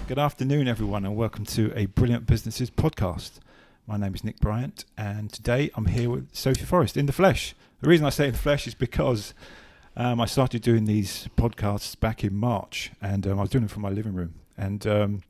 Good afternoon, everyone, and welcome to a Brilliant Businesses podcast. My name is Nick Bryant, and today I'm here with Sophie Forrest in the flesh. The reason I say in the flesh is because I started doing these podcasts back in March, and I was doing them from my living room. And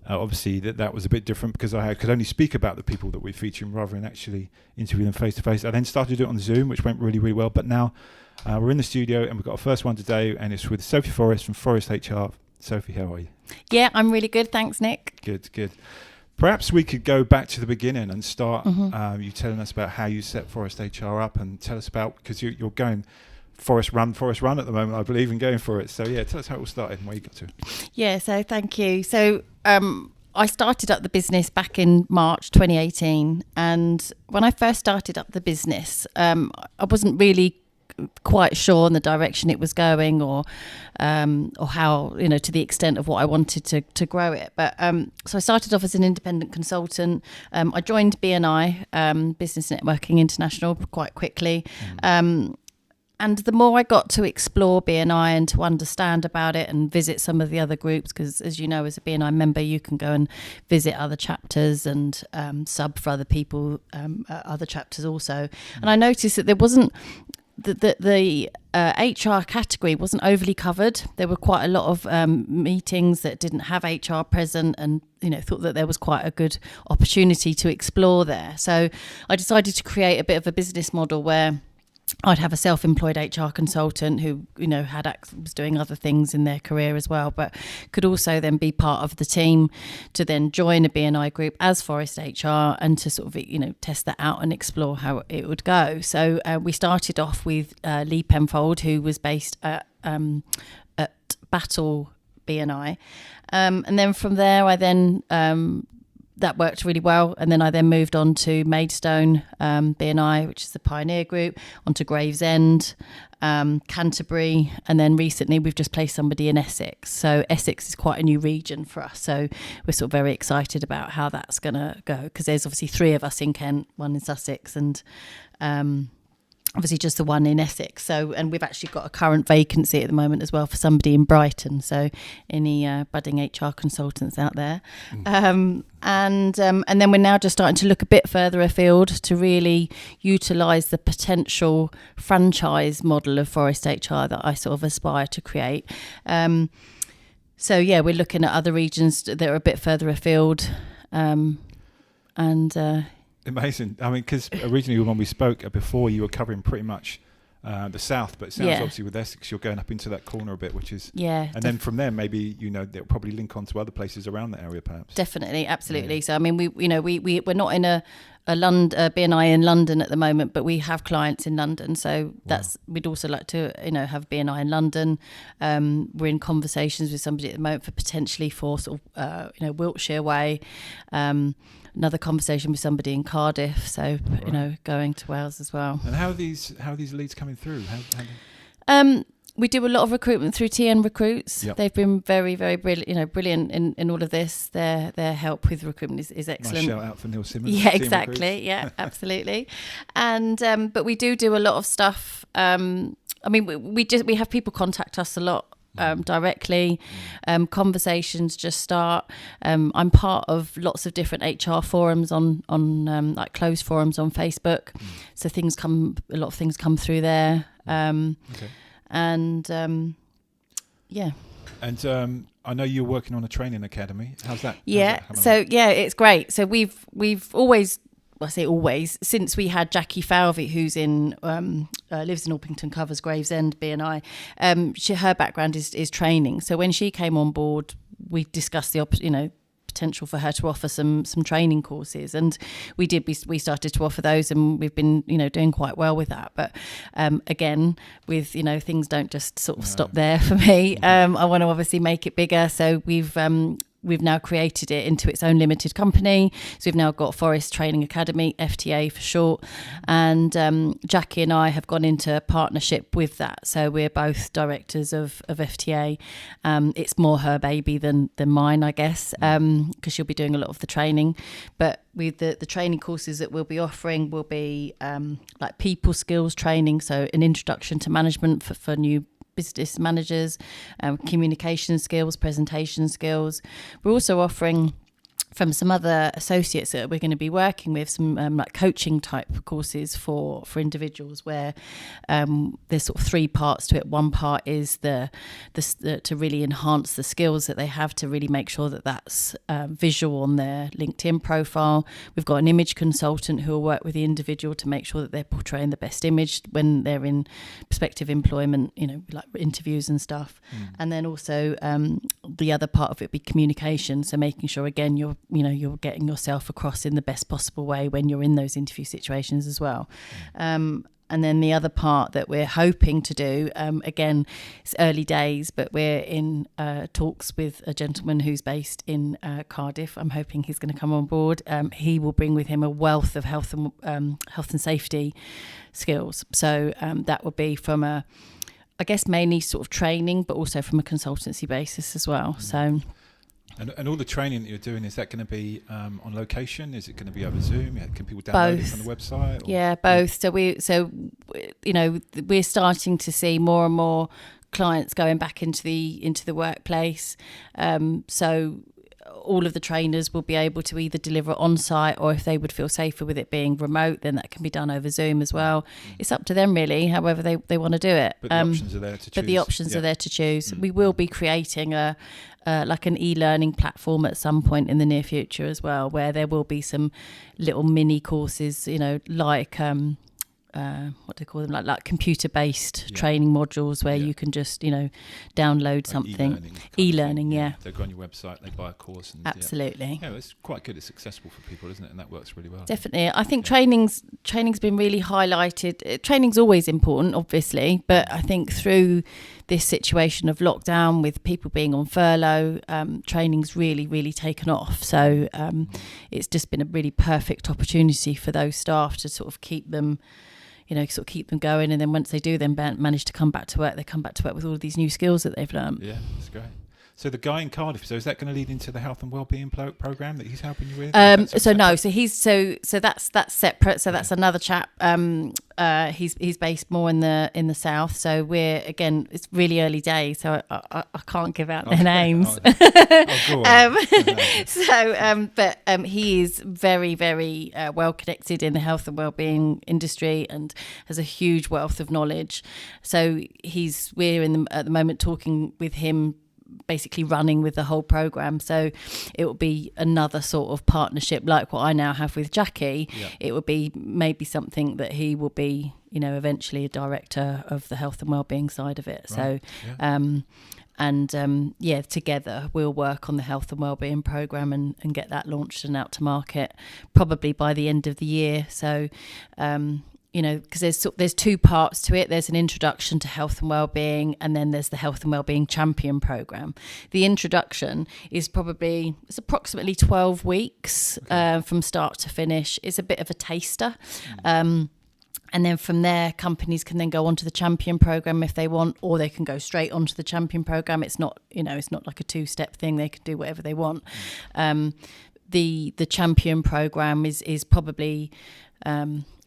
obviously that was a bit different because I could only speak about the people that we're featuring rather than actually interview them face to face. I then started to do it on Zoom, which went really, really well. But now we're in the studio and we've got our first one today, and it's with Sophie Forrest from Forrest HR. Sophie, how are you? Yeah, I'm really good. Thanks, Nick. Good. Perhaps we could go back to the beginning and start you telling us about how you set Forrest HR up, and tell us about, because you're going Forrest Run at the moment, I believe, and going for it. So yeah, tell us how it all started and where you got to. Yeah, so thank you. So I started up the business back in March 2018, and when I first started up the business, I wasn't really quite sure on the direction it was going, or how, to the extent of what I wanted to grow it. But so I started off as an independent consultant. I joined BNI, Business Networking International, quite quickly. And the more I got to explore BNI and to understand about it and visit some of the other groups, because as you know, as a BNI member, you can go and visit other chapters and sub for other people, other chapters also. And I noticed that there wasn't the HR category wasn't overly covered. There were quite a lot of meetings that didn't have HR present, and thought that there was quite a good opportunity to explore there. So I decided to create a bit of a business model where I'd have a self-employed HR consultant who, was doing other things in their career as well, but could also then be part of the team to then join a BNI group as Forrest HR, and to sort of, test that out and explore how it would go. So we started off with Lee Penfold, who was based at Battle BNI. And then from there, I then... that worked really well, and then I moved on to Maidstone BNI, which is the pioneer group, onto Gravesend, Canterbury, and then recently we've just placed somebody in Essex. So Essex is quite a new region for us, so we're sort of very excited about how that's going to go, because there's obviously 3 of us in Kent, 1 in Sussex, and obviously just the 1 in Essex. So, and we've actually got a current vacancy at the moment as well for somebody in Brighton. So any budding HR consultants out there. And then we're now just starting to look a bit further afield to really utilise the potential franchise model of Forrest HR that I sort of aspire to create. So yeah, we're looking at other regions that are a bit further afield. Amazing. I mean, because originally when we spoke before, you were covering pretty much the south, but it sounds obviously with Essex, you're going up into that corner a bit, which is... Yeah. And then from there, maybe, they'll probably link on to other places around that area, perhaps. Definitely, absolutely. Yeah. So, I mean, we're not in a BNI in London at the moment, but we have clients in London. So we'd also like to, have BNI in London. We're in conversations with somebody at the moment for sort of, Wiltshire way. Another conversation with somebody in Cardiff, so going to Wales as well. And how are these leads coming through? We do a lot of recruitment through TN Recruits. Yep. They've been very, very brilliant in all of this. Their help with recruitment is excellent. Nice shout out for Neil Simmons. Yeah, exactly. Yeah, absolutely. And but we do a lot of stuff. I mean, we have people contact us a lot. Directly, conversations just start. I'm part of lots of different HR forums on like closed forums on Facebook, so a lot of things come through there. Okay. And yeah. And I know you're working on a training academy. How's that? It's great. So we've always. I say always, since we had Jackie Falvey, who's lives in Orpington, covers Gravesend BNI. Her background is training. So when she came on board, we discussed the potential for her to offer some training courses, and we started to offer those, and we've been doing quite well with that. But again, with things don't just sort of stop there for me. I want to obviously make it bigger, so we've now created it into its own limited company. So we've now got Forrest Training Academy, FTA for short. And Jackie and I have gone into partnership with that. So we're both directors of FTA. It's more her baby than mine, I guess, because she'll be doing a lot of the training. But with the training courses that we'll be offering will be like people skills training. So an introduction to management for new business managers, communication skills, presentation skills. We're also offering from some other associates that we're going to be working with some like coaching type courses for individuals, where there's sort of 3 parts to it. One part is the to really enhance the skills that they have, to really make sure that that's visual on their LinkedIn profile. We've got an image consultant who will work with the individual to make sure that they're portraying the best image when they're in prospective employment, like interviews and stuff. And then also the other part of it be communication, so making sure again you're getting yourself across in the best possible way when you're in those interview situations as well. And then the other part that we're hoping to do, again, it's early days, but we're in talks with a gentleman who's based in Cardiff. I'm hoping he's going to come on board. He will bring with him a wealth of health and safety skills. So that will be from I guess mainly sort of training, but also from a consultancy basis as well. So. And all the training that you're doing, is that going to be on location? Is it going to be over Zoom? Can people download it from the website? Or? Yeah, both. So we're starting to see more and more clients going back into the workplace. So all of the trainers will be able to either deliver on site, or if they would feel safer with it being remote, then that can be done over Zoom as well. It's up to them really, however they want to do it. But the options are there to choose. But the options are there to choose. We will be creating like an e-learning platform at some point in the near future as well, where there will be some little mini courses, like what do they call them, like computer-based training modules where you can just download like something. E-learning, They go on your website, they buy a course. And, absolutely. Yeah, it's quite good. It's accessible for people, isn't it? And that works really well. Definitely. I think training's been really highlighted. Training's always important, obviously, but I think through this situation of lockdown with people being on furlough, training's really, really taken off. So it's just been a really perfect opportunity for those staff to sort of keep them going, and then once they do then manage to come back to work, they come back to work with all of these new skills that they've learned. Yeah, that's great. So the guy in Cardiff, so is that going to lead into the health and wellbeing program that he's helping you with? So that's separate. So that's another chap. He's based more in the south. So we're, again, it's really early days, so I can't give out their names. Go on. But he is very, very well connected in the health and wellbeing industry and has a huge wealth of knowledge. So we're at the moment talking with him, basically running with the whole program. So it will be another sort of partnership like what I now have with Jackie. It will be maybe something that he will be eventually a director of the health and wellbeing side of it. Right. So together we'll work on the health and wellbeing program and get that launched and out to market probably by the end of the year. So because there's 2 parts to it. There's an introduction to health and wellbeing, and then there's the health and wellbeing champion program. The introduction is approximately 12 weeks from start to finish. It's a bit of a taster. And then from there, companies can then go on to the champion program if they want, or they can go straight onto the champion program. It's not like a 2-step thing. They can do whatever they want. The champion program is probably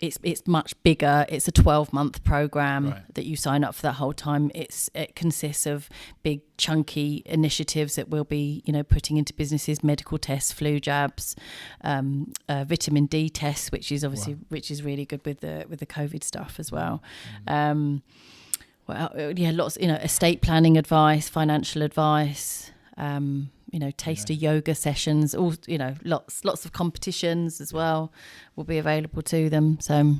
it's much bigger. It's a 12-month program that you sign up for that whole time. It consists of big chunky initiatives that we'll be putting into businesses: medical tests, flu jabs, vitamin D tests, which is obviously which is really good with the COVID stuff as well. Lots estate planning advice, financial advice. Taster yoga sessions, all lots of competitions as well will be available to them. So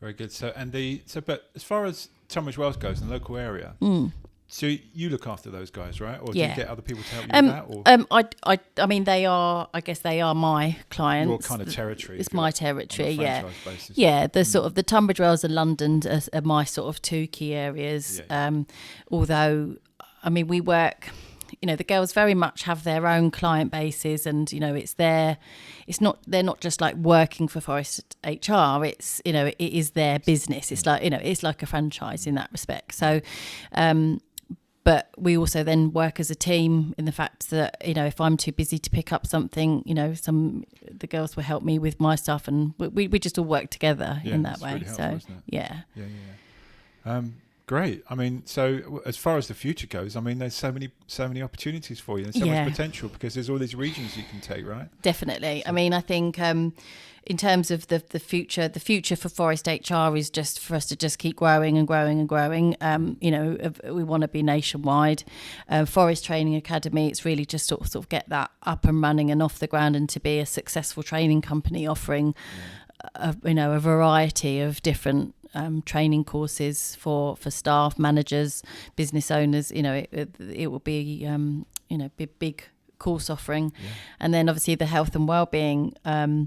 very good. But as far as Tunbridge Wells goes in the local area, so you look after those guys, right? Or do you get other people to help you with that? Or? I mean, they are my clients. Your kind of territory. It's my territory, on a franchise basis. Yeah, the sort of the Tunbridge Wells and London are my sort of 2 key areas. Although, I mean, we work. The girls very much have their own client bases, and they're not just like working for Forrest HR. It's it is their business. It's like it's like a franchise in that respect. So but we also then work as a team in the fact that if I'm too busy to pick up something, the girls will help me with my stuff, and we just all work together in that way. Really helpful, isn't it? Yeah. Great. I mean, so as far as the future goes, I mean, there's so many opportunities for you, and so Yeah. much potential, because there's all these regions you can take, right? Definitely. I mean, I think in terms of the future for Forrest HR is just for us to just keep growing and growing and growing. We want to be nationwide. Forrest Training Academy, it's really just sort of get that up and running and off the ground, and to be a successful training company offering a variety of different training courses for staff, managers, business owners. It will be big course offering. And then obviously the health and wellbeing. I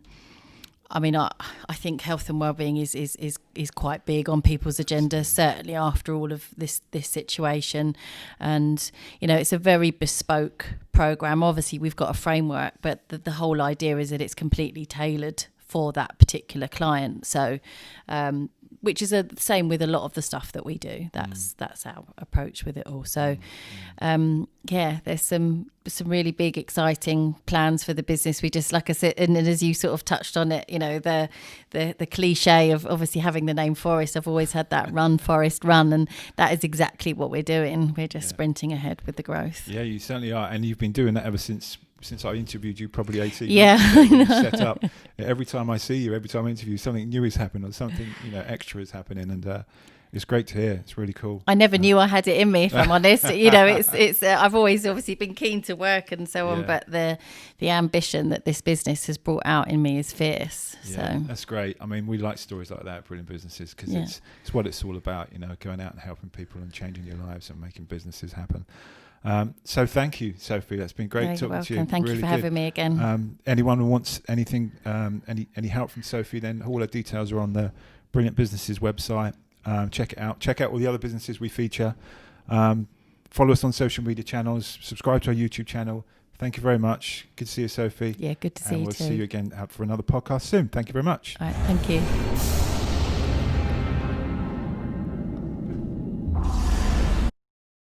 think health and wellbeing is quite big on people's agenda, certainly after all of this situation. And it's a very bespoke program. Obviously we've got a framework, but the whole idea is that it's completely tailored for that particular client. So which is the same with a lot of the stuff that we do. That's our approach with it all. So there's some really big exciting plans for the business. We just, like I said, and as you sort of touched on it, the cliche of obviously having the name Forrest, I've always had that run Forrest run, and that is exactly what we're doing. We're just sprinting ahead with the growth. Yeah, you certainly are, and you've been doing that ever since I interviewed you, probably 18 yeah months ago. Set up. Every time I see you, every time I interview you, something new is happening, or something extra is happening, and it's great to hear. It's really cool. I never knew I had it in me, if I'm honest. It's I've always obviously been keen to work and so on, but the ambition that this business has brought out in me is fierce. Yeah, so that's great. I mean, we like stories like that, brilliant businesses, because it's what it's all about. Going out and helping people and changing your lives and making businesses happen. So thank you, Sophie. That's been great talking to you. Thank you for having me again. Anyone who wants anything, any help from Sophie, then all her details are on the Brilliant Businesses website. Check it out. Check out all the other businesses we feature. Follow us on social media channels. Subscribe to our YouTube channel. Thank you very much. Good to see you, Sophie. Yeah, good to see you too. too. We'll see you again for another podcast soon. Thank you very much. All right, thank you.